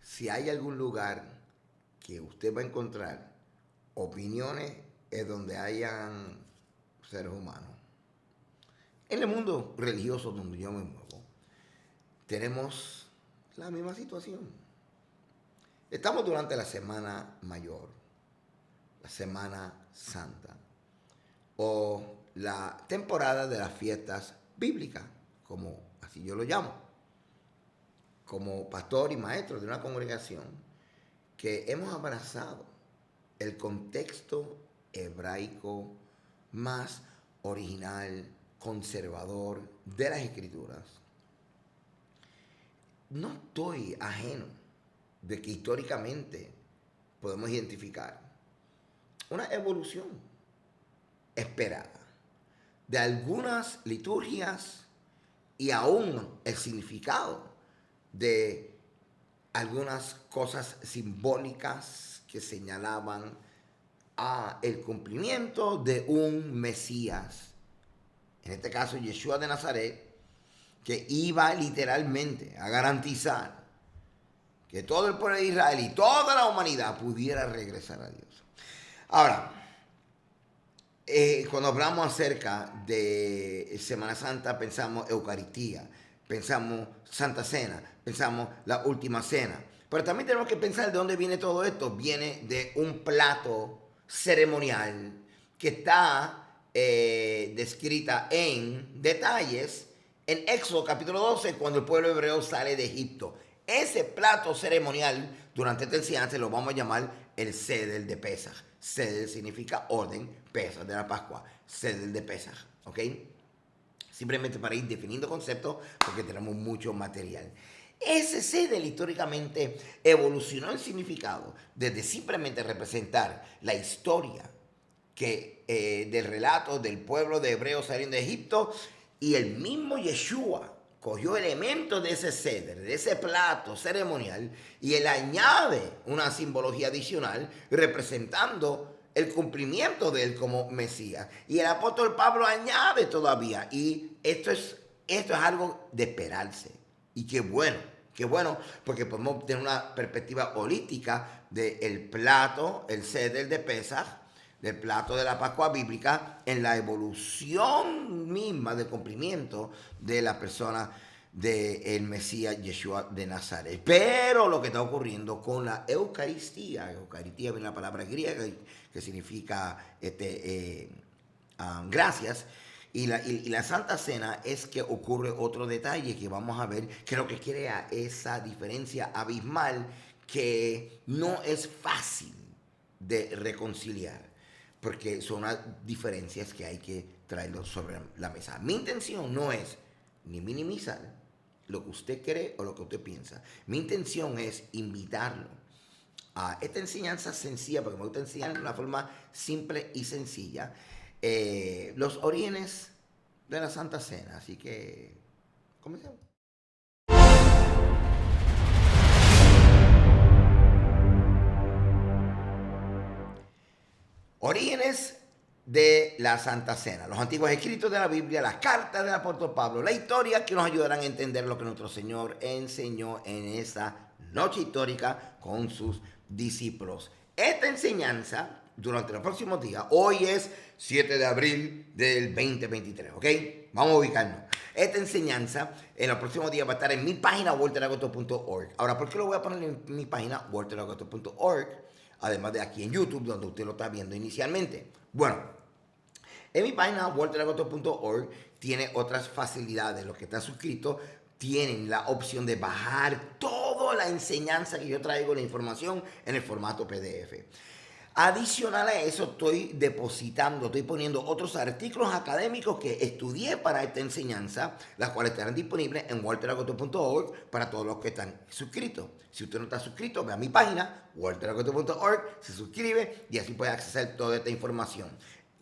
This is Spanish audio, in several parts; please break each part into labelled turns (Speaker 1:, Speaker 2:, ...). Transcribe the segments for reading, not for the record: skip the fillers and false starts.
Speaker 1: si hay algún lugar que usted va a encontrar opiniones, es donde hayan seres humanos. En el mundo religioso donde yo me muevo, tenemos la misma situación. Estamos durante la Semana Mayor, la Semana Santa, o la temporada de las fiestas bíblicas, como así yo lo llamo, como pastor y maestro de una congregación que hemos abrazado el contexto hebraico más original, conservador de las Escrituras. No estoy ajeno de que históricamente podemos identificar una evolución esperada de algunas liturgias y aún el significado de algunas cosas simbólicas que señalaban a el cumplimiento de un Mesías, en este caso Yeshua de Nazaret, que iba literalmente a garantizar que todo el pueblo de Israel y toda la humanidad pudiera regresar a Dios. Ahora, cuando hablamos acerca de Semana Santa, pensamos Eucaristía, pensamos Santa Cena, pensamos la Última Cena. Pero también tenemos que pensar de dónde viene todo esto. Viene de un plato ceremonial que está descrita en detalles en Éxodo capítulo 12, cuando el pueblo hebreo sale de Egipto. Ese plato ceremonial, durante esta enseñanza, lo vamos a llamar el Seder de Pesaj. Seder significa orden, Pesaj de la Pascua, Seder de Pesaj, ¿ok? Simplemente para ir definiendo conceptos, porque tenemos mucho material. Ese Seder históricamente evolucionó en significado desde simplemente representar la historia del relato del pueblo de hebreos saliendo de Egipto, y el mismo Yeshua cogió elementos de ese ceder, de ese plato ceremonial, y él añade una simbología adicional representando el cumplimiento de él como Mesías. Y el apóstol Pablo añade todavía, y esto es algo de esperarse. Y qué bueno, porque podemos tener una perspectiva holística del plato, el ceder de Pesaj, del plato de la Pascua bíblica, en la evolución misma del cumplimiento de la persona del Mesías Yeshua de Nazaret. Pero lo que está ocurriendo con la Eucaristía viene la palabra griega que significa gracias, y la Santa Cena, es que ocurre otro detalle que vamos a ver, que lo que crea esa diferencia abismal que no es fácil de reconciliar, porque son unas diferencias que hay que traerlos sobre la mesa. Mi intención no es ni minimizar lo que usted cree o lo que usted piensa. Mi intención es invitarlo a esta enseñanza sencilla, porque me gusta enseñar de una forma simple y sencilla los orígenes de la Santa Cena. Así que comencemos. Orígenes de la Santa Cena, los antiguos escritos de la Biblia, las cartas del apóstol Pablo, la historia que nos ayudarán a entender lo que nuestro Señor enseñó en esa noche histórica con sus discípulos. Esta enseñanza, durante los próximos días, hoy es 7 de abril del 2023, ¿ok? Vamos a ubicarnos. Esta enseñanza en los próximos días va a estar en mi página walteragosto.org. Ahora, ¿por qué lo voy a poner en mi página walteragosto.org? Además de aquí en YouTube, donde usted lo está viendo inicialmente. Bueno, en mi página walteragosto.org tiene otras facilidades. Los que están suscritos tienen la opción de bajar toda la enseñanza que yo traigo, la información, en el formato PDF. Adicional a eso, estoy poniendo otros artículos académicos que estudié para esta enseñanza, las cuales estarán disponibles en walteragosto.org para todos los que están suscritos. Si usted no está suscrito, ve a mi página, walteragosto.org, se suscribe y así puede acceder toda esta información.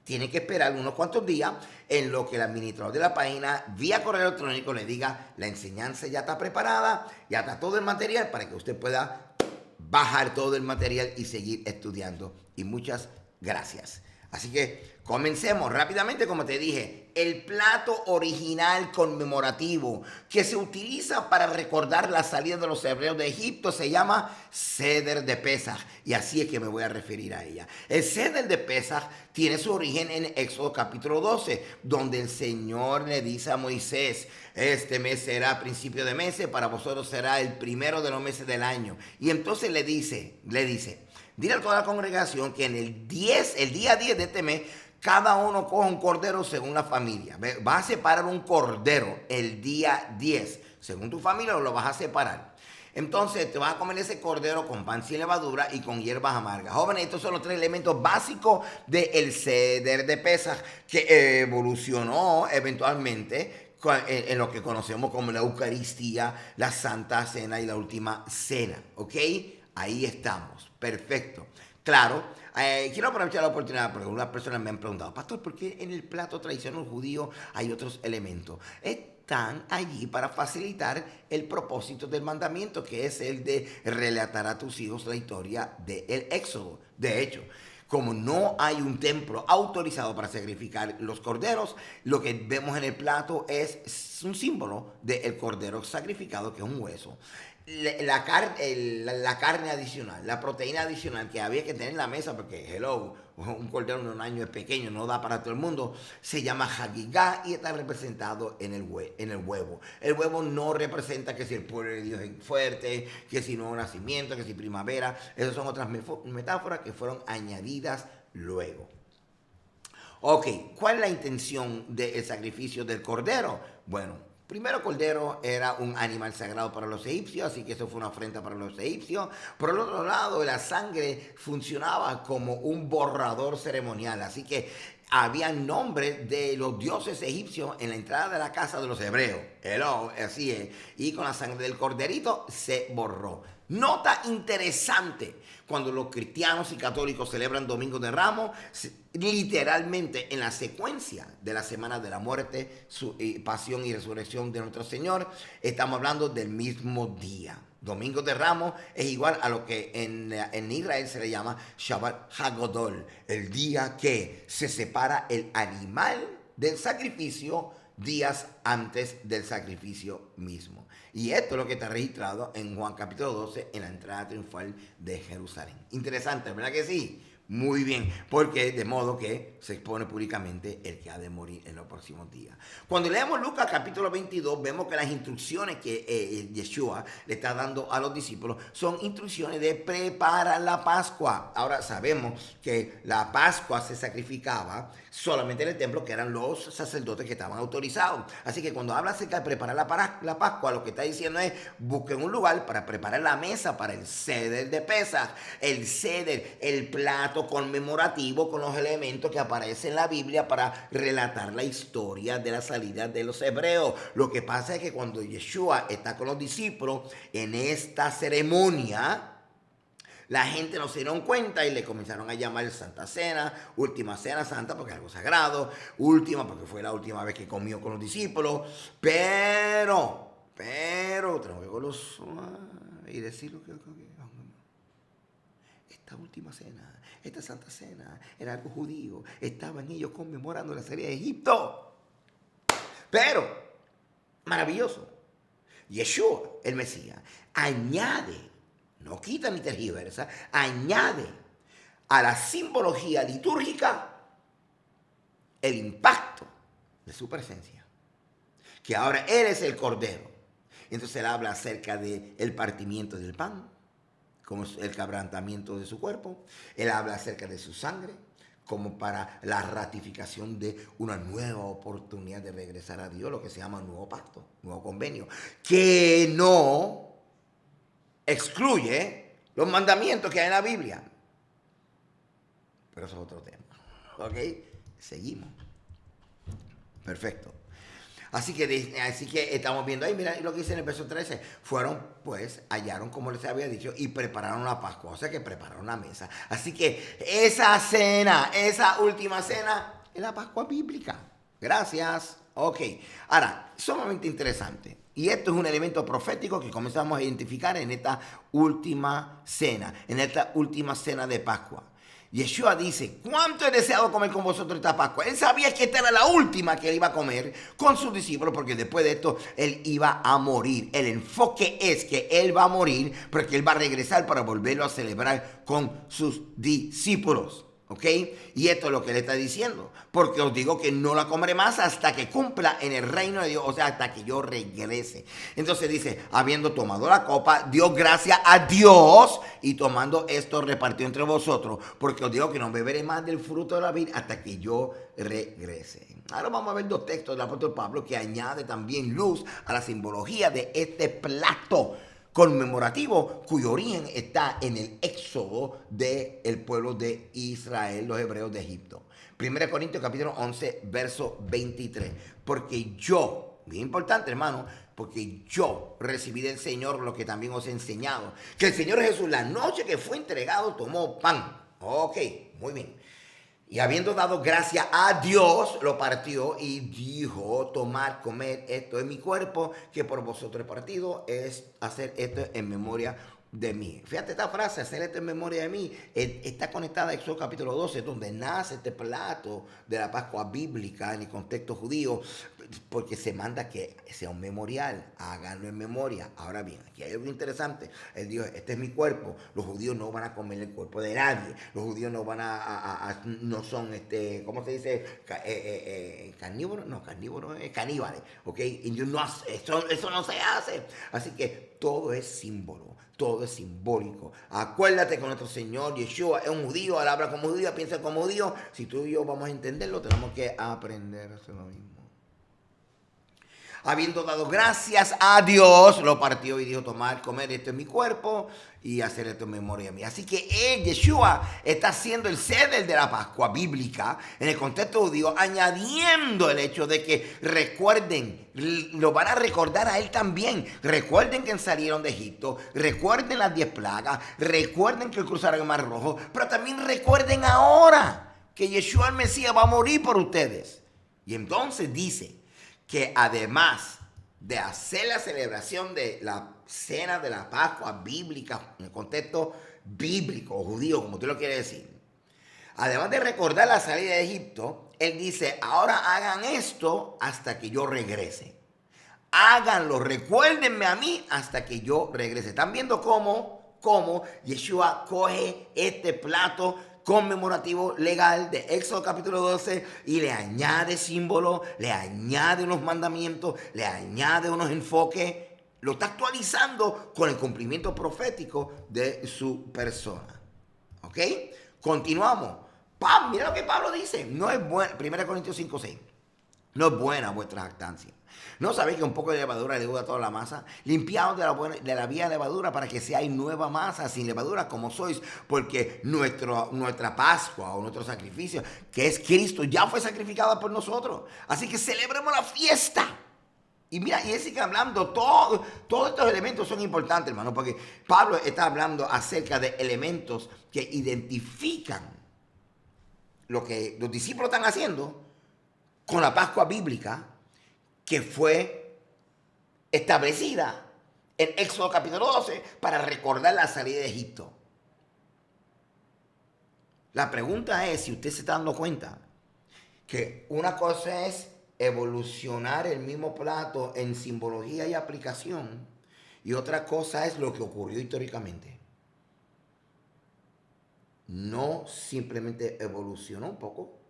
Speaker 1: Tiene que esperar unos cuantos días en lo que el administrador de la página, vía correo electrónico, le diga: la enseñanza ya está preparada, ya está todo el material para que usted pueda bajar todo el material y seguir estudiando. Y muchas gracias. Así que comencemos rápidamente, como te dije, el plato original conmemorativo que se utiliza para recordar la salida de los hebreos de Egipto se llama Seder de Pesaj, y así es que me voy a referir a ella. El Seder de Pesaj tiene su origen en Éxodo capítulo 12, donde el Señor le dice a Moisés: este mes será principio de meses, para vosotros será el primero de los meses del año. Y entonces le dice, dile a toda la congregación que en el día 10 de este mes, cada uno coja un cordero según la familia. Vas a separar un cordero el día 10. Según tu familia lo vas a separar. Entonces te vas a comer ese cordero con pan sin levadura y con hierbas amargas. Jóvenes, estos son los 3 elementos básicos del Seder de Pesaj, que evolucionó eventualmente en lo que conocemos como la Eucaristía, la Santa Cena y la Última Cena. ¿Ok? Ahí estamos. Perfecto. Claro, quiero aprovechar la oportunidad porque algunas personas me han preguntado: pastor, ¿por qué en el plato tradicional judío hay otros elementos? Están allí para facilitar el propósito del mandamiento, que es el de relatar a tus hijos la historia del Éxodo. De hecho, como no hay un templo autorizado para sacrificar los corderos, lo que vemos en el plato es un símbolo del cordero sacrificado, que es un hueso. La carne adicional, la proteína adicional que había que tener en la mesa, porque un cordero de un año es pequeño, no da para todo el mundo, se llama hagigá y está representado en el huevo. El huevo no representa que si el pueblo de Dios es fuerte, que si nuevo nacimiento, que si primavera. Esas son otras metáforas que fueron añadidas luego. Ok, ¿cuál es la intención del sacrificio del cordero? Bueno, primero, cordero era un animal sagrado para los egipcios, así que eso fue una ofrenda para los egipcios. Por el otro lado, la sangre funcionaba como un borrador ceremonial, así que había nombres de los dioses egipcios en la entrada de la casa de los hebreos. Así es. Y con la sangre del corderito se borró. Nota interesante: cuando los cristianos y católicos celebran Domingo de Ramos, literalmente en la secuencia de la semana de la muerte, pasión y resurrección de nuestro Señor, estamos hablando del mismo día. Domingo de Ramos es igual a lo que en Israel se le llama Shabbat Hagodol, el día que se separa el animal del sacrificio días antes del sacrificio mismo. Y esto es lo que está registrado en Juan capítulo 12, en la entrada triunfal de Jerusalén. Interesante, ¿verdad que sí? Muy bien, porque de modo que se expone públicamente el que ha de morir en los próximos días. Cuando leemos Lucas capítulo 22, vemos que las instrucciones que Yeshua le está dando a los discípulos son instrucciones de preparar la Pascua. Ahora sabemos que la Pascua se sacrificaba solamente en el templo, que eran los sacerdotes que estaban autorizados. Así que cuando habla acerca de preparar la Pascua, lo que está diciendo es: busquen un lugar para preparar la mesa para el Seder de Pesaj. El Seder, el plato conmemorativo con los elementos que aparecen en la Biblia para relatar la historia de la salida de los hebreos. Lo que pasa es que cuando Yeshua está con los discípulos en esta ceremonia, la gente no se dieron cuenta y le comenzaron a llamar Santa Cena, Última Cena Santa, porque es algo sagrado, última porque fue la última vez que comió con los discípulos, pero, tengo que verlo suave y decirlo que esta última cena, esta Santa Cena, era algo judío, estaban ellos conmemorando la salida de Egipto. Pero, maravilloso, Yeshua, el Mesías, añade, no quita ni tergiversa, añade a la simbología litúrgica el impacto de su presencia. Que ahora Él es el Cordero. Entonces Él habla acerca del partimiento del pan, como el quebrantamiento de su cuerpo. Él habla acerca de su sangre, como para la ratificación de una nueva oportunidad de regresar a Dios, lo que se llama nuevo pacto, nuevo convenio, que no excluye los mandamientos que hay en la Biblia. Pero eso es otro tema. ¿Ok? Seguimos. Perfecto. Así que estamos viendo ahí, mira lo que dice en el verso 13. Fueron, pues, hallaron como les había dicho y prepararon la Pascua. O sea que prepararon la mesa. Así que esa cena, esa última cena, es la Pascua bíblica. Gracias. Ok. Ahora, sumamente interesante. Y esto es un elemento profético que comenzamos a identificar en esta última cena de Pascua. Yeshua dice, ¿cuánto he deseado comer con vosotros esta Pascua? Él sabía que esta era la última que él iba a comer con sus discípulos, porque después de esto él iba a morir. El enfoque es que él va a morir, porque él va a regresar para volverlo a celebrar con sus discípulos. ¿Ok? Y esto es lo que él está diciendo. Porque os digo que no la comeré más hasta que cumpla en el reino de Dios. O sea, hasta que yo regrese. Entonces dice, habiendo tomado la copa, dio gracias a Dios. Y tomando esto, repartió entre vosotros. Porque os digo que no beberé más del fruto de la vid hasta que yo regrese. Ahora vamos a ver dos textos del apóstol Pablo que añade también luz a la simbología de este plato conmemorativo cuyo origen está en el éxodo del pueblo de Israel, los hebreos de Egipto. 1 Corintios capítulo 11, verso 23. Porque yo, bien importante hermano, porque yo recibí del Señor lo que también os he enseñado. Que el Señor Jesús la noche que fue entregado tomó pan. Ok, muy bien. Y habiendo dado gracia a Dios, lo partió y dijo, tomad, comed, esto es mi cuerpo, que por vosotros he partido, es hacer esto en memoria de mí. Fíjate esta frase, hacer esto en memoria de mí, está conectada a Éxodo capítulo 12, donde nace este plato de la Pascua bíblica en el contexto judío, porque se manda que sea un memorial, háganlo en memoria. Ahora bien, aquí hay algo interesante. Él dijo, este es mi cuerpo. Los judíos no van a comer el cuerpo de nadie. Los judíos no van no son, ¿cómo se dice? Carnívoros, no, carnívoros, caníbales, ¿ok? Y eso no se hace. Así que todo es símbolo. Todo es simbólico. Acuérdate que nuestro Señor Yeshua es un judío, él habla como judío, piensa como judío. Si tú y yo vamos a entenderlo, tenemos que aprender a hacer lo mismo. Habiendo dado gracias a Dios, lo partió y dijo, tomar, comer, esto es mi cuerpo y hacer esto en memoria mía. Así que Yeshua está siendo el ceder de la Pascua bíblica en el contexto judío, añadiendo el hecho de que recuerden, lo van a recordar a él también. Recuerden que salieron de Egipto, recuerden las 10 plagas, recuerden que cruzaron el Mar Rojo, pero también recuerden ahora que Yeshua el Mesías va a morir por ustedes. Y entonces dice que además de hacer la celebración de la cena de la Pascua bíblica, en el contexto bíblico o judío, como tú lo quieres decir, además de recordar la salida de Egipto, él dice, ahora hagan esto hasta que yo regrese. Háganlo, recuérdenme a mí hasta que yo regrese. ¿Están viendo cómo Yeshua coge este plato conmemorativo legal de Éxodo capítulo 12 y le añade símbolos, le añade unos mandamientos, le añade unos enfoques, lo está actualizando con el cumplimiento profético de su persona? ¿Ok? Continuamos. Mira lo que Pablo dice, no es bueno, 1 Corintios 5, 6, no es buena vuestra jactancia. ¿No sabéis que un poco de levadura leuda a toda la masa? Limpiaos de la vía levadura para que seáis nueva masa, sin levadura como sois, porque nuestra Pascua o nuestro sacrificio, que es Cristo, ya fue sacrificado por nosotros. Así que celebremos la fiesta. Y mira, y él sigue hablando, todos estos elementos son importantes, hermano, porque Pablo está hablando acerca de elementos que identifican lo que los discípulos están haciendo con la Pascua bíblica, que fue establecida en Éxodo capítulo 12 para recordar la salida de Egipto. La pregunta es si usted se está dando cuenta que una cosa es evolucionar el mismo plato en simbología y aplicación y otra cosa es lo que ocurrió históricamente. No simplemente evolucionó un poco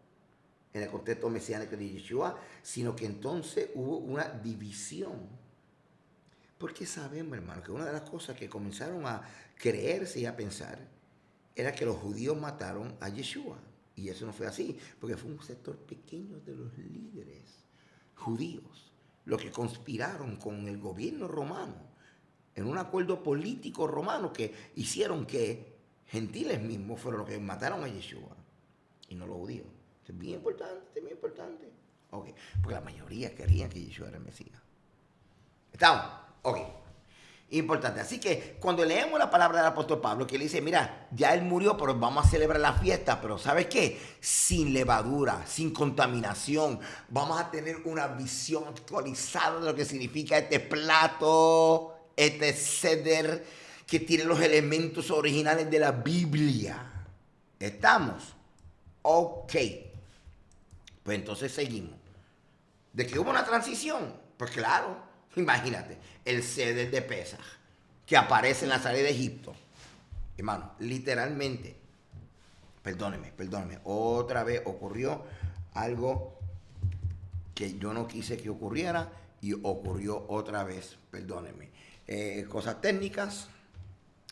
Speaker 1: en el contexto mesiánico de Yeshua, sino que entonces hubo una división. Porque sabemos, hermano, que una de las cosas que comenzaron a creerse y a pensar era que los judíos mataron a Yeshua. Y eso no fue así, porque fue un sector pequeño de los líderes judíos los que conspiraron con el gobierno romano en un acuerdo político romano que hicieron que gentiles mismos fueron los que mataron a Yeshua y no los judíos. Es bien importante, bien importante. Ok, porque la mayoría querían que Yeshua era el Mesías. ¿Estamos? Ok. Importante. Así que cuando leemos la palabra del apóstol Pablo, que él dice, mira, ya él murió, pero vamos a celebrar la fiesta, pero ¿sabes qué? Sin levadura, sin contaminación. Vamos a tener una visión actualizada de lo que significa este plato, este ceder, que tiene los elementos originales de la Biblia. ¿Estamos? Ok. Pues entonces seguimos. ¿De que hubo una transición? Pues claro, imagínate, el ceder de Pesaj, que aparece en la salida de Egipto. Hermano, literalmente, perdóneme, otra vez ocurrió algo que yo no quise que ocurriera y ocurrió otra vez, perdónenme. Cosas técnicas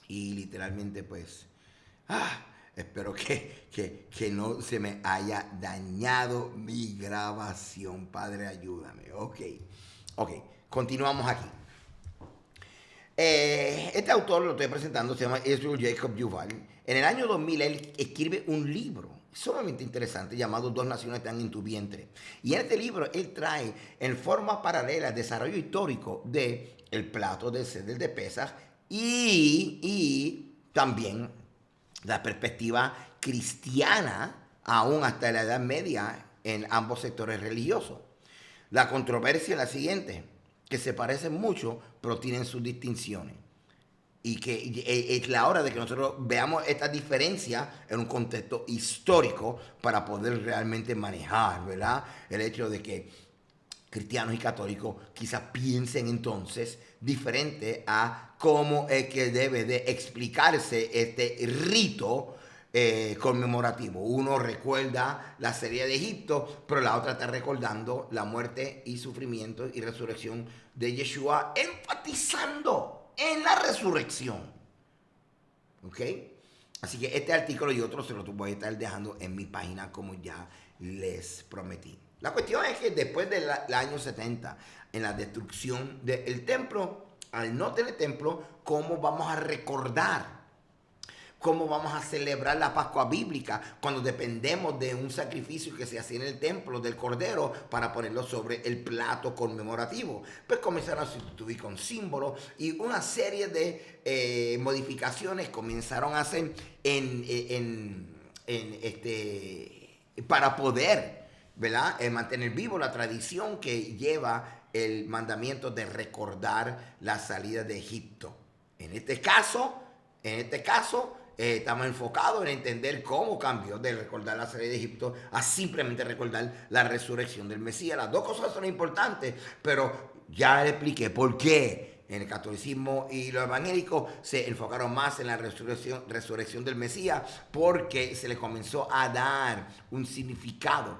Speaker 1: y literalmente pues, espero que no se me haya dañado mi grabación, Padre, ayúdame. Ok, continuamos aquí. Este autor, lo estoy presentando, se llama Israel Jacob Yuval. En el año 2000 él escribe un libro sumamente interesante llamado Dos naciones están en tu vientre. Y en este libro él trae en forma paralela el desarrollo histórico de el plato de ceder de Pesaj y también la perspectiva cristiana aún hasta la Edad Media en ambos sectores religiosos. La controversia es la siguiente, que se parecen mucho, pero tienen sus distinciones. Y que es la hora de que nosotros veamos esta diferencia en un contexto histórico para poder realmente manejar, ¿verdad? El hecho de que cristianos y católicos quizás piensen entonces diferente a cómo es que debe de explicarse este rito conmemorativo. Uno recuerda la salida de Egipto, pero la otra está recordando la muerte y sufrimiento y resurrección de Yeshua, enfatizando en la resurrección. ¿Ok? Así que este artículo y otros se los voy a estar dejando en mi página como ya les prometí. La cuestión es que después del año 70, en la destrucción del templo, al no tener templo, ¿cómo vamos a recordar? ¿Cómo vamos a celebrar la Pascua bíblica cuando dependemos de un sacrificio que se hacía en el templo del Cordero para ponerlo sobre el plato conmemorativo? Pues comenzaron a sustituir con símbolos y una serie de modificaciones comenzaron a hacer para poder, ¿verdad? Mantener vivo la tradición que lleva el mandamiento de recordar la salida de Egipto. En este caso, estamos enfocados en entender cómo cambió de recordar la salida de Egipto a simplemente recordar la resurrección del Mesías. Las dos cosas son importantes, pero ya le expliqué por qué. En el catolicismo y los evangélicos se enfocaron más en la resurrección del Mesías porque se le comenzó a dar un significado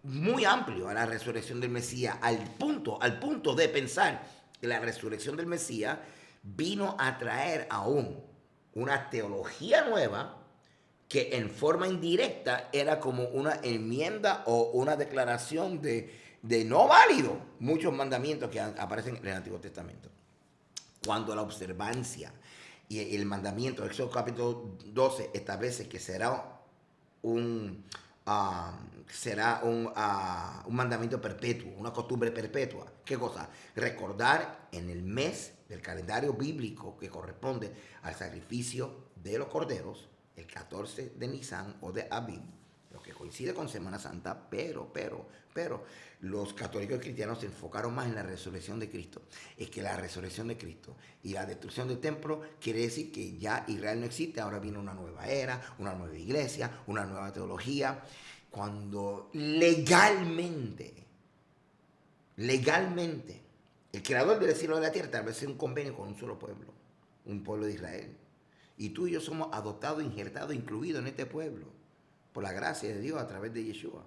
Speaker 1: muy amplio a la resurrección del Mesías, al punto de pensar que la resurrección del Mesías vino a traer aún una teología nueva que en forma indirecta era como una enmienda o una declaración de no válido muchos mandamientos que aparecen en el Antiguo Testamento. Cuando la observancia y el mandamiento, Éxodo capítulo 12, establece que será un mandamiento perpetuo, una costumbre perpetua. ¿Qué cosa? Recordar en el mes del calendario bíblico que corresponde al sacrificio de los corderos, el 14 de Nisan o de Abib, lo que coincide con Semana Santa, pero los católicos y cristianos se enfocaron más en la resurrección de Cristo. Es que la resurrección de Cristo y la destrucción del templo quiere decir que ya Israel no existe, ahora viene una nueva era, una nueva iglesia, una nueva teología, cuando legalmente, el creador del cielo y de la tierra establece un convenio con un solo pueblo, un pueblo de Israel. Y tú y yo somos adoptados, injertados, incluidos en este pueblo, por la gracia de Dios a través de Yeshua.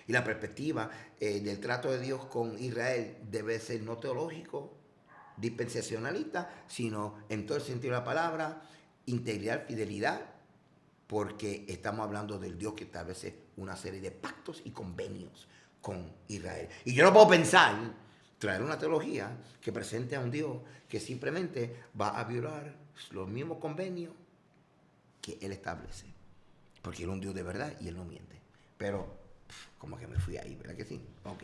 Speaker 1: Y la perspectiva del trato de Dios con Israel debe ser no teológico, dispensacionalista, sino en todo el sentido de la palabra, integridad, fidelidad, porque estamos hablando del Dios que establece una serie de pactos y convenios con Israel. Y yo no puedo pensar traer una teología que presente a un Dios que simplemente va a violar los mismos convenios que Él establece. Porque Él es un Dios de verdad y Él no miente. Pero, como que me fui ahí, ¿verdad que sí? Ok.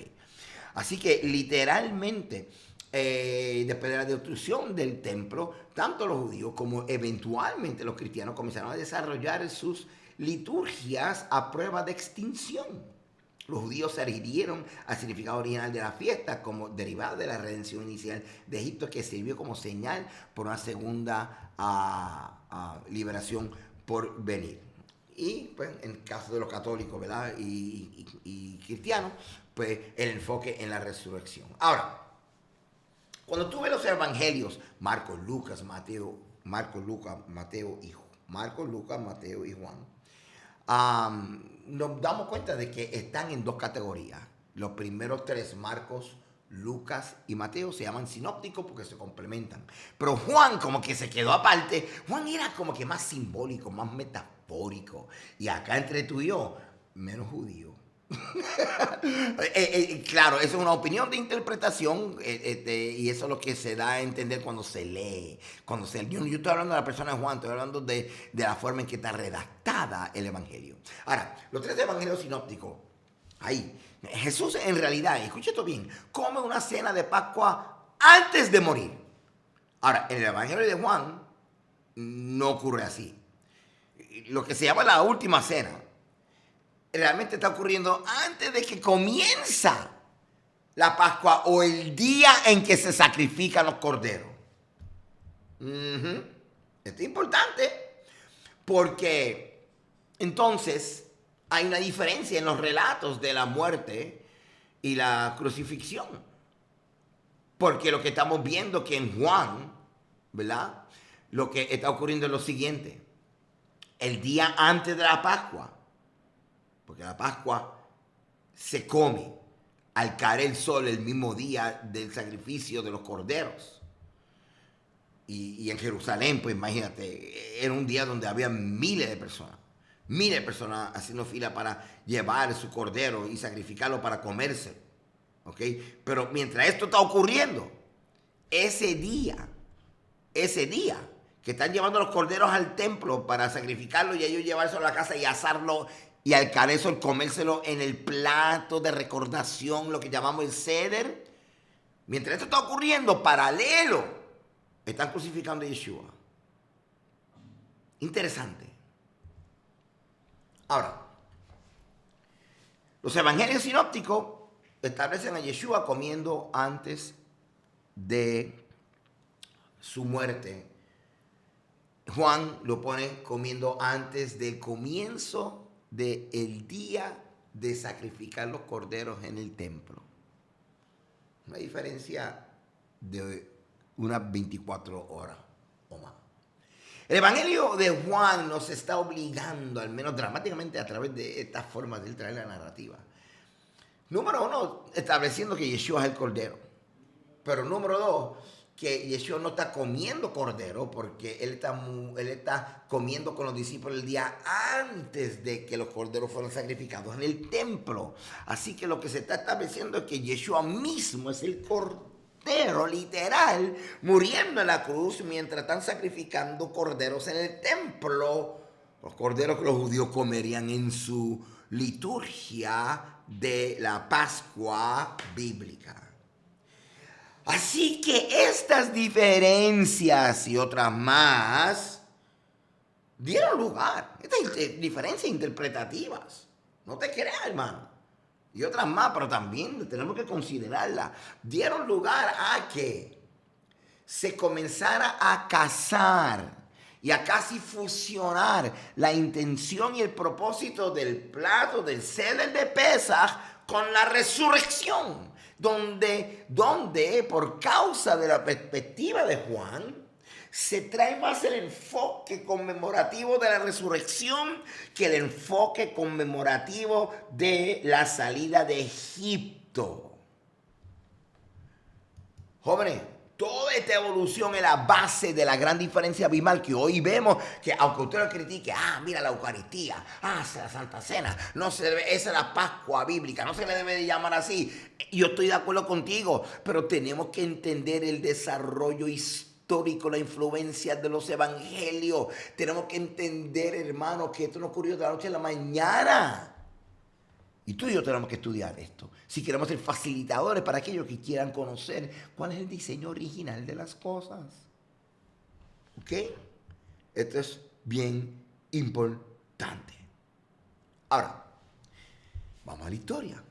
Speaker 1: Así que literalmente, después de la destrucción del templo, tanto los judíos como eventualmente los cristianos comenzaron a desarrollar sus liturgias a prueba de extinción. Los judíos se adhirieron al significado original de la fiesta como derivado de la redención inicial de Egipto, que sirvió como señal por una segunda liberación por venir. Y pues en el caso de los católicos, ¿verdad? Y cristianos, pues el enfoque en la resurrección. Ahora, cuando tú ves los evangelios, Marcos, Lucas, Mateo y Juan, nos damos cuenta de que están en dos categorías. Los primeros tres, Marcos, Lucas y Mateo, se llaman sinópticos porque se complementan. Pero Juan como que se quedó aparte. Juan era como que más simbólico, más metafórico. Y acá entre tú y yo, menos judío. Claro, eso es una opinión de interpretación y eso es lo que se da a entender cuando se lee. Yo estoy hablando de la persona de Juan, estoy hablando de la forma en que está redactada el Evangelio. Ahora, los tres evangelios sinópticos, ahí, Jesús en realidad, escucha esto bien, come una cena de Pascua antes de morir. Ahora, en el Evangelio de Juan no ocurre así. Lo que se llama la última cena realmente está ocurriendo antes de que comienza la Pascua o el día en que se sacrifican los corderos. Esto es importante porque entonces hay una diferencia en los relatos de la muerte y la crucifixión. Porque lo que estamos viendo que en Juan, ¿verdad? Lo que está ocurriendo es lo siguiente. El día antes de la Pascua, porque la Pascua se come al caer el sol el mismo día del sacrificio de los corderos. Y en Jerusalén, pues imagínate, era un día donde había miles de personas haciendo fila para llevar su cordero y sacrificarlo para comerse. ¿Ok? Pero mientras esto está ocurriendo, ese día que están llevando los corderos al templo para sacrificarlo y ellos llevárselo a la casa y asarlo y al caer el comérselo en el plato de recordación, lo que llamamos el ceder. Mientras esto está ocurriendo, paralelo, están crucificando a Yeshua. Interesante. Ahora, los evangelios sinópticos establecen a Yeshua comiendo antes de su muerte. Juan lo pone comiendo antes del comienzo del día de sacrificar los corderos en el templo. Una diferencia de unas 24 horas o más. El Evangelio de Juan nos está obligando, al menos dramáticamente, a través de estas formas de traer la narrativa. Número uno, estableciendo que Yeshua es el cordero. Pero número dos, que Yeshua no está comiendo cordero porque él está comiendo con los discípulos el día antes de que los corderos fueron sacrificados en el templo. Así que lo que se está estableciendo es que Yeshua mismo es el cordero literal muriendo en la cruz mientras están sacrificando corderos en el templo. Los corderos que los judíos comerían en su liturgia de la Pascua bíblica. Así que estas diferencias y otras más dieron lugar, estas diferencias interpretativas, no te creas, hermano, y otras más, pero también tenemos que considerarlas, dieron lugar a que se comenzara a casar y a casi fusionar la intención y el propósito del plato del ceder de Pesaj con la resurrección. Donde por causa de la perspectiva de Juan, se trae más el enfoque conmemorativo de la resurrección que el enfoque conmemorativo de la salida de Egipto. Jóvenes, toda esta evolución es la base de la gran diferencia abismal que hoy vemos, que aunque usted lo critique, mira la Eucaristía, es la Santa Cena, no se debe, esa es la Pascua bíblica, no se le debe de llamar así. Yo estoy de acuerdo contigo, pero tenemos que entender el desarrollo histórico, la influencia de los evangelios. Tenemos que entender, hermano, que esto no ocurrió de la noche a la mañana. Y tú y yo tenemos que estudiar esto. Si queremos ser facilitadores para aquellos que quieran conocer cuál es el diseño original de las cosas. ¿Ok? Esto es bien importante. Ahora, Vamos a la historia.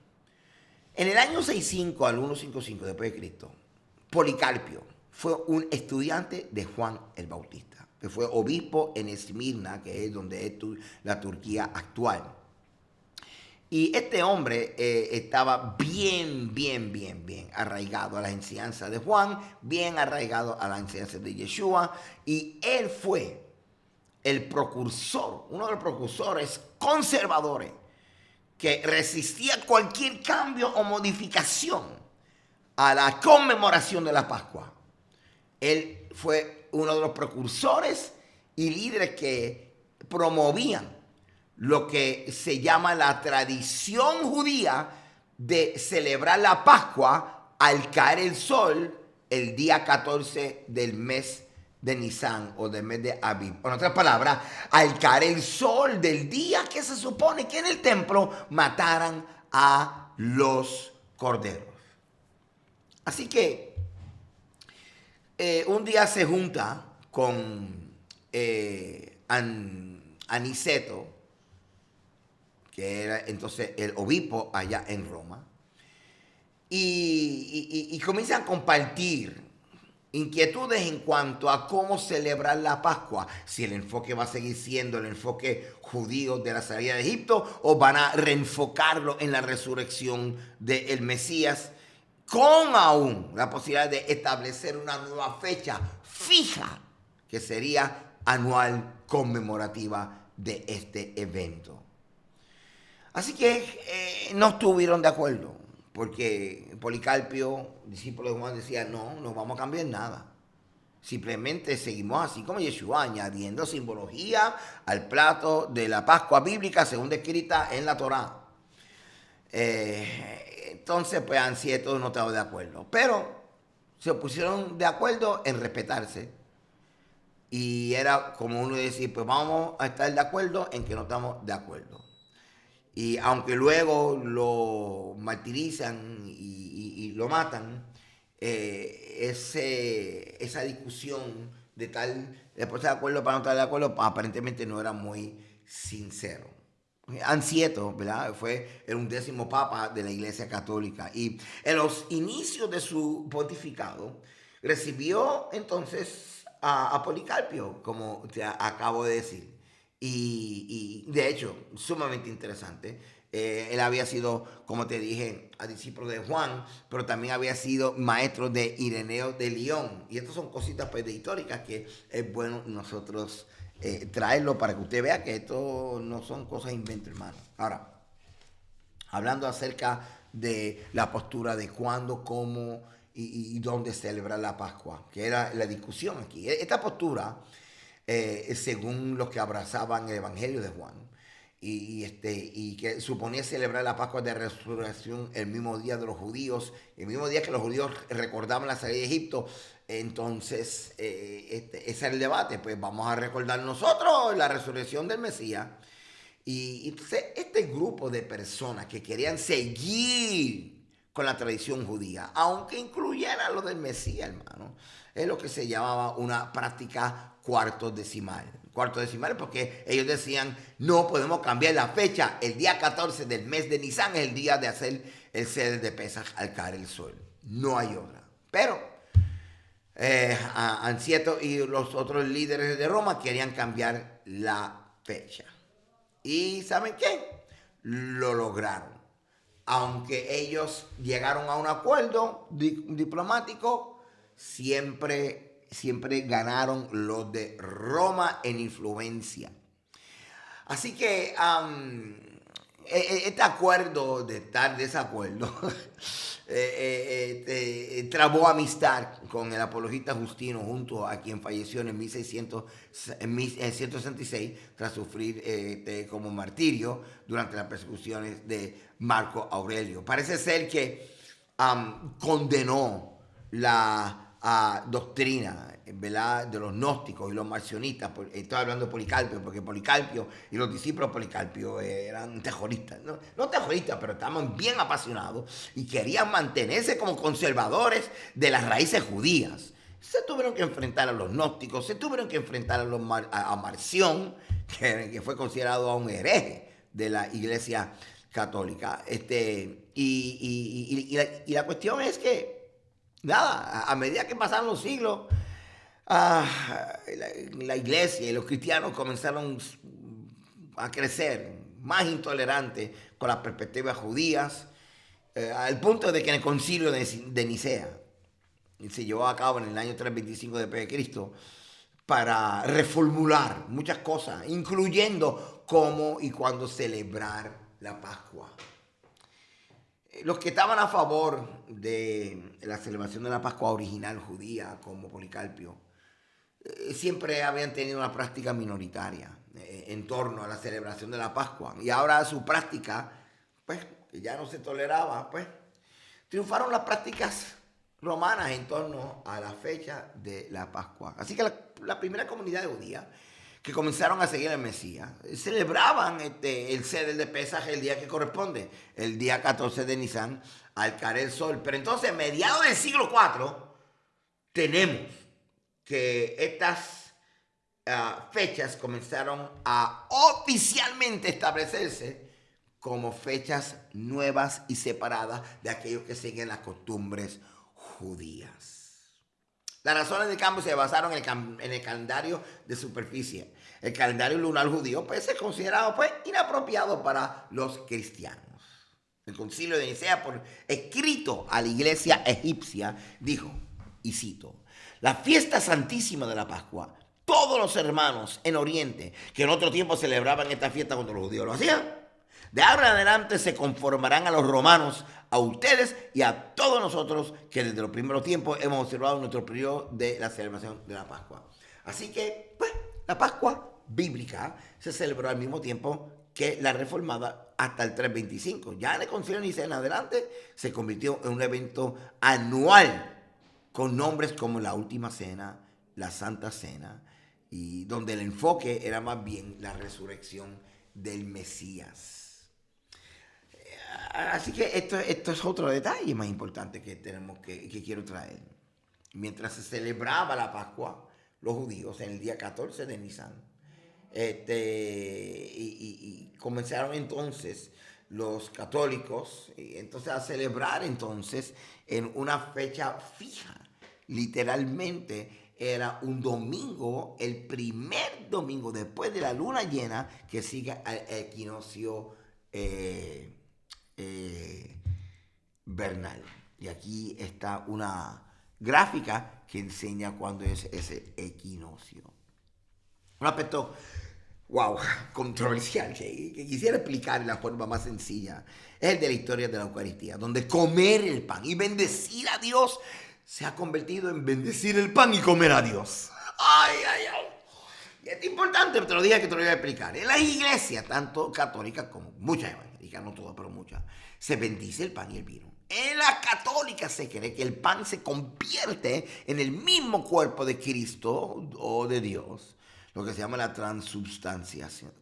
Speaker 1: En el año 65 al 155 después de Cristo, Policarpio fue un estudiante de Juan el Bautista, que fue obispo en Esmirna, que es donde es la Turquía actual. Y este hombre estaba bien arraigado a las enseñanzas de Juan, bien arraigado a las enseñanzas de Yeshua, y él fue el precursor, uno de los precursores conservadores que resistía cualquier cambio o modificación a la conmemoración de la Pascua. Él fue uno de los precursores y líderes que promovían lo que se llama la tradición judía de celebrar la Pascua al caer el sol el día 14 del mes de Nisan o del mes de Abib. En otras palabras, al caer el sol del día que se supone que en el templo mataran a los corderos. Así que un día se junta con Aniceto, que era entonces el obispo allá en Roma, y comienzan a compartir inquietudes en cuanto a cómo celebrar la Pascua, si el enfoque va a seguir siendo el enfoque judío de la salida de Egipto o van a reenfocarlo en la resurrección del Mesías, con aún la posibilidad de establecer una nueva fecha fija que sería anual conmemorativa de este evento. Así que no estuvieron de acuerdo, porque Policarpio, discípulo de Juan, decía, no vamos a cambiar nada. Simplemente seguimos así como Yeshua, añadiendo simbología al plato de la Pascua bíblica según descrita en la Torá. Entonces, pues Aniceto no estaba de acuerdo, pero se pusieron de acuerdo en respetarse. Y era como uno decir, pues vamos a estar de acuerdo en que no estamos de acuerdo. Y aunque luego lo martirizan y lo matan, esa discusión de tal, después de acuerdo para no estar de acuerdo, aparentemente no era muy sincero. Aniceto, ¿verdad? Fue el 11º papa de la Iglesia Católica y en los inicios de su pontificado recibió entonces a Policarpio, como te acabo de decir. Y de hecho, sumamente interesante. Él había sido, como te dije, a discípulo de Juan, pero también había sido maestro de Ireneo de León. Y estas son cositas pues, históricas que es bueno nosotros traerlo para que usted vea que esto no son cosas inventos, hermano. Ahora, hablando acerca de la postura de cuándo, cómo y dónde celebrar la Pascua, que era la discusión aquí. Esta postura según los que abrazaban el Evangelio de Juan, y que suponía celebrar la Pascua de Resurrección el mismo día de los judíos, el mismo día que los judíos recordaban la salida de Egipto. Entonces, ese era el debate, pues vamos a recordar nosotros la resurrección del Mesías. Y entonces este grupo de personas que querían seguir con la tradición judía, aunque incluyera lo del Mesías, hermano, es lo que se llamaba una práctica cuarto decimal. Cuarto decimal porque ellos decían, no podemos cambiar la fecha. El día 14 del mes de Nisan es el día de hacer el Seder de Pesaj al caer el sol. No hay otra. Pero Aniceto y los otros líderes de Roma querían cambiar la fecha. ¿Y saben qué? Lo lograron. Aunque ellos llegaron a un acuerdo diplomático, siempre ganaron los de Roma en influencia. Así que este acuerdo de estar desacuerdo trabó amistad con el apologista Justino, junto a quien falleció en 1166 tras sufrir como martirio durante las persecuciones de Marco Aurelio. Parece ser que condenó la doctrina, ¿verdad?, de los gnósticos y los marcionistas. Estoy hablando de Policarpio, porque Policarpio y los discípulos de Policarpio eran terroristas, no terroristas, pero estaban bien apasionados y querían mantenerse como conservadores de las raíces judías. Se tuvieron que enfrentar a los gnósticos, se tuvieron que enfrentar a Marción, que fue considerado a un hereje de la Iglesia católica. Y la cuestión es que, nada, a medida que pasaron los siglos, la iglesia y los cristianos comenzaron a crecer más intolerantes con las perspectivas judías, al punto de que en el concilio de Nicea se llevó a cabo en el año 325 después de Cristo para reformular muchas cosas, incluyendo cómo y cuándo celebrar la Pascua. Los que estaban a favor de la celebración de la Pascua original judía, como Policarpio, siempre habían tenido una práctica minoritaria en torno a la celebración de la Pascua. Y ahora su práctica, pues, que ya no se toleraba, pues, triunfaron las prácticas romanas en torno a la fecha de la Pascua. Así que la primera comunidad judía que comenzaron a seguir al Mesías celebraban el Seder de Pesaj el día que corresponde, el día 14 de Nisan, al caer el sol. Pero entonces, mediados del siglo IV, tenemos que estas fechas comenzaron a oficialmente establecerse como fechas nuevas y separadas de aquellos que siguen las costumbres judías. Las razones de cambio se basaron en el calendario de superficie. El calendario lunar judío pues, es considerado pues, inapropiado para los cristianos. El concilio de Nicea, por escrito a la iglesia egipcia, dijo, y cito, la fiesta santísima de la Pascua, todos los hermanos en Oriente que en otro tiempo celebraban esta fiesta cuando los judíos lo hacían, de ahora en adelante se conformarán a los romanos, a ustedes y a todos nosotros que desde los primeros tiempos hemos observado nuestro periodo de la celebración de la Pascua. Así que, pues, la Pascua bíblica se celebró al mismo tiempo que la reformada hasta el 325. Ya en el Concilio de Nicea en adelante se convirtió en un evento anual con nombres como la Última Cena, la Santa Cena, y donde el enfoque era más bien la resurrección del Mesías. Así que esto es otro detalle más importante que quiero traer. Mientras se celebraba la Pascua, los judíos en el día 14 de Nisan, y comenzaron entonces los católicos entonces a celebrar entonces en una fecha fija. Literalmente era un domingo, el primer domingo después de la luna llena que sigue al equinoccio vernal. Y aquí está una gráfica que enseña cuándo es ese equinoccio. Un aspecto, wow, controversial que quisiera explicar de la forma más sencilla es el de la historia de la Eucaristía, donde comer el pan y bendecir a Dios se ha convertido en bendecir el pan y comer a Dios. ¡Ay, ay, ay! Y es importante, te lo dije que te lo iba a explicar. En las iglesias, tanto católicas como muchas evangélicas, no todas, pero muchas, se bendice el pan y el vino. En la católica se cree que el pan se convierte en el mismo cuerpo de Cristo o de Dios, lo que se llama la transubstanciación.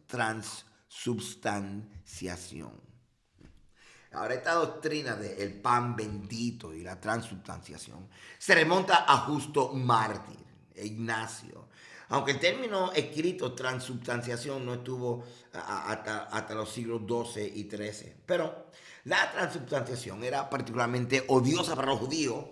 Speaker 1: Ahora, esta doctrina del pan bendito y la transubstanciación se remonta a Justo Mártir, Ignacio. Aunque el término escrito transubstanciación no estuvo hasta los siglos XII y XIII. Pero la transubstanciación era particularmente odiosa para los judíos.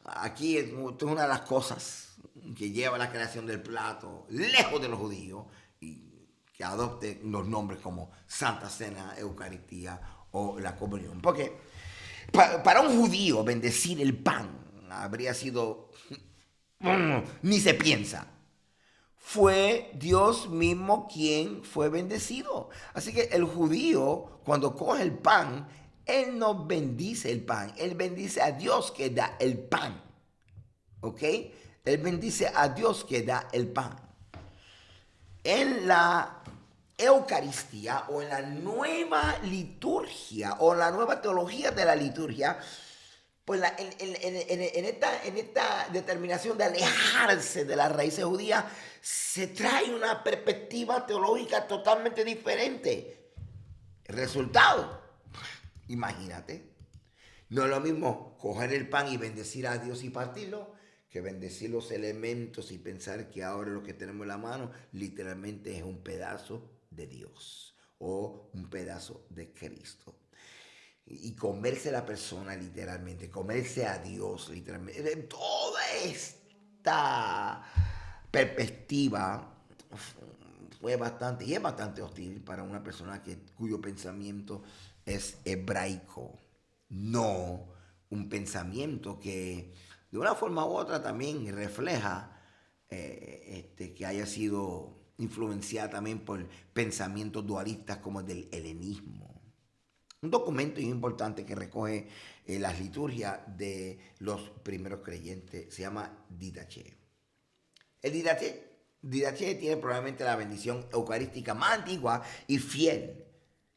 Speaker 1: Aquí es una de las cosas que lleva a la creación del plato lejos de los judíos y que adopte los nombres como Santa Cena, Eucaristía o la comunión. Porque para un judío bendecir el pan habría sido... ni se piensa. Fue Dios mismo quien fue bendecido. Así que el judío, cuando coge el pan, él no bendice el pan, él bendice a Dios que da el pan. ¿Ok? Él bendice a Dios que da el pan. En la Eucaristía o en la nueva liturgia o la nueva teología de la liturgia, pues en esta determinación de alejarse de las raíces judías, se trae una perspectiva teológica totalmente diferente. El resultado, imagínate, no es lo mismo coger el pan y bendecir a Dios y partirlo, que bendecir los elementos y pensar que ahora lo que tenemos en la mano literalmente es un pedazo de Dios o un pedazo de Cristo. y comerse la persona literalmente, comerse a Dios literalmente. Toda esta perspectiva fue bastante, y es bastante hostil para una persona cuyo pensamiento es hebraico, no un pensamiento que de una forma u otra también refleja que haya sido influenciada también por pensamientos dualistas como el del helenismo. Un documento importante que recoge las liturgias de los primeros creyentes se llama Didache. El Didache tiene probablemente la bendición eucarística más antigua y fiel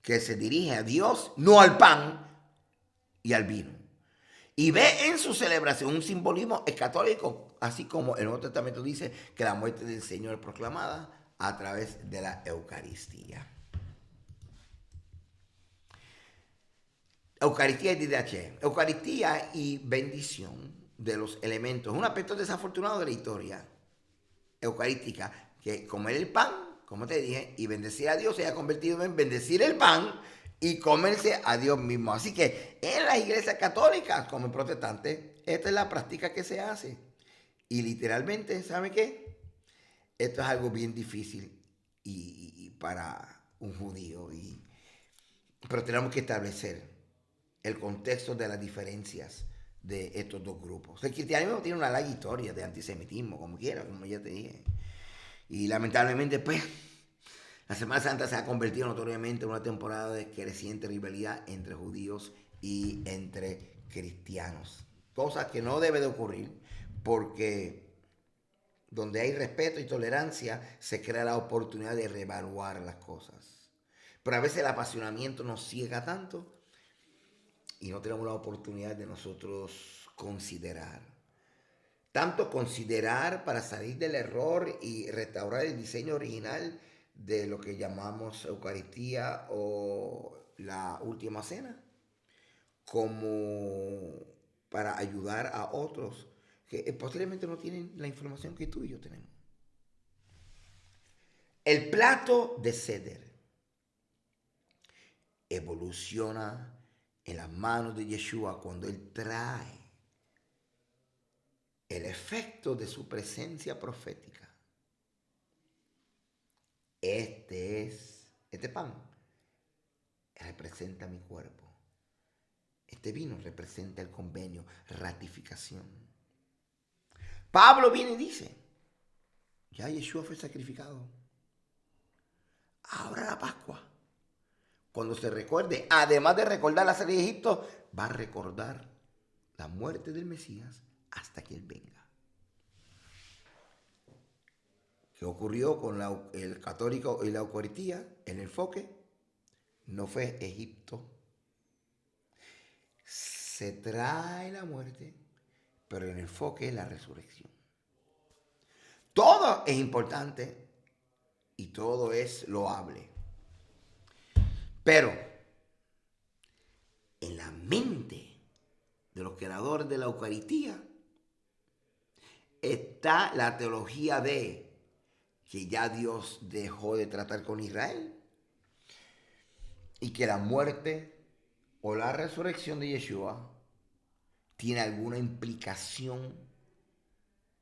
Speaker 1: que se dirige a Dios, no al pan y al vino. Y ve en su celebración un simbolismo escatólico, así como el Nuevo Testamento dice que la muerte del Señor es proclamada a través de la Eucaristía. Eucaristía y Didache. Eucaristía y bendición de los elementos. Un aspecto desafortunado de la historia eucarística, que comer el pan, como te dije, y bendecir a Dios se ha convertido en bendecir el pan y comerse a Dios mismo. Así que en las iglesias católicas, como en protestantes, esta es la práctica que se hace. Y literalmente, ¿sabe qué? Esto es algo bien difícil y para un judío. Pero tenemos que establecer el contexto de las diferencias de estos dos grupos. El cristianismo tiene una larga historia de antisemitismo, como quiera, como ya te dije. Y lamentablemente, pues, la Semana Santa se ha convertido notoriamente en una temporada de creciente rivalidad entre judíos y entre cristianos. Cosa que no debe de ocurrir porque donde hay respeto y tolerancia se crea la oportunidad de reevaluar las cosas. Pero a veces el apasionamiento nos ciega tanto y no tenemos la oportunidad de nosotros considerar. Tanto considerar para salir del error y restaurar el diseño original de lo que llamamos Eucaristía o la Última Cena, como para ayudar a otros que posiblemente no tienen la información que tú y yo tenemos. El plato de Seder evoluciona en las manos de Yeshua cuando Él trae el efecto de su presencia profética. Este pan representa mi cuerpo. Este vino representa el convenio, ratificación. Pablo viene y dice, ya Yeshua fue sacrificado. Ahora la Pascua. Cuando se recuerde, además de recordar la salida de Egipto, va a recordar la muerte del Mesías hasta que Él venga. ¿Qué ocurrió con el católico y la Eucaristía? El enfoque no fue Egipto. Se trae la muerte, pero el enfoque es la resurrección. Todo es importante y todo es loable. Pero en la mente de los creadores de la Eucaristía está la teología de que ya Dios dejó de tratar con Israel y que la muerte o la resurrección de Yeshua tiene alguna implicación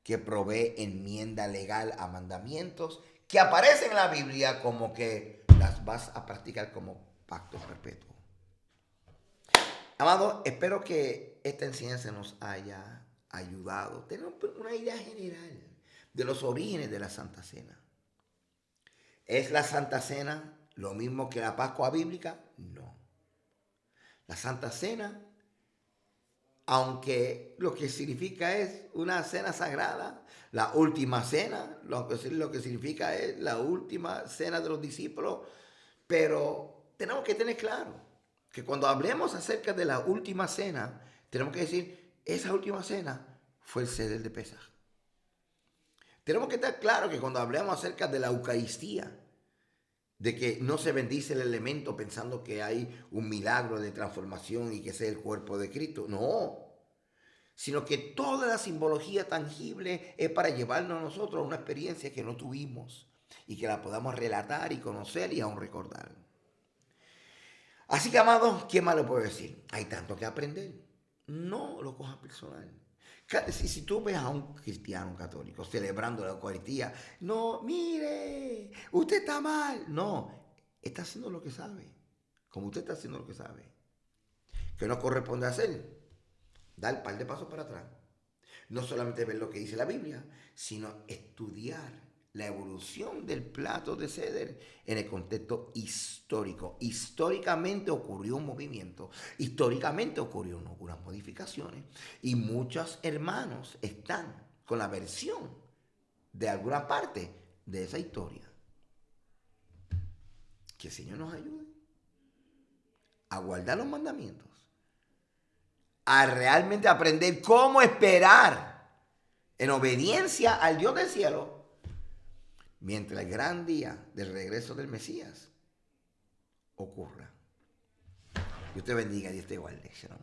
Speaker 1: que provee enmienda legal a mandamientos que aparecen en la Biblia como que las vas a practicar como pacto perpetuo. Amado, espero que esta enseñanza nos haya ayudado a tener una idea general de los orígenes de la Santa Cena. ¿Es la Santa Cena lo mismo que la Pascua bíblica? No. La Santa Cena, aunque lo que significa es una cena sagrada, la última cena, lo que significa es la última cena de los discípulos, pero tenemos que tener claro que cuando hablemos acerca de la última cena, tenemos que decir, esa última cena fue el Seder de Pesaj. Tenemos que estar claro que cuando hablemos acerca de la Eucaristía, de que no se bendice el elemento pensando que hay un milagro de transformación y que sea el cuerpo de Cristo. No, sino que toda la simbología tangible es para llevarnos a nosotros a una experiencia que no tuvimos y que la podamos relatar y conocer y aún recordar. Así que, amados, ¿qué más le puedo decir? Hay tanto que aprender. No lo cojas personal. Si tú ves a un cristiano católico celebrando la Eucaristía, no, mire, usted está mal. No, está haciendo lo que sabe. Como usted está haciendo lo que sabe. ¿Qué nos corresponde hacer? Dar un par de pasos para atrás. No solamente ver lo que dice la Biblia, sino estudiar la evolución del plato de ceder en el contexto histórico. Históricamente ocurrió un movimiento, históricamente ocurrieron algunas modificaciones y muchos hermanos están con la versión de alguna parte de esa historia. Que el Señor nos ayude a guardar los mandamientos, a realmente aprender cómo esperar en obediencia al Dios del cielo, mientras el gran día del regreso del Mesías ocurra. Dios te bendiga y Dios te guarde. Shalom.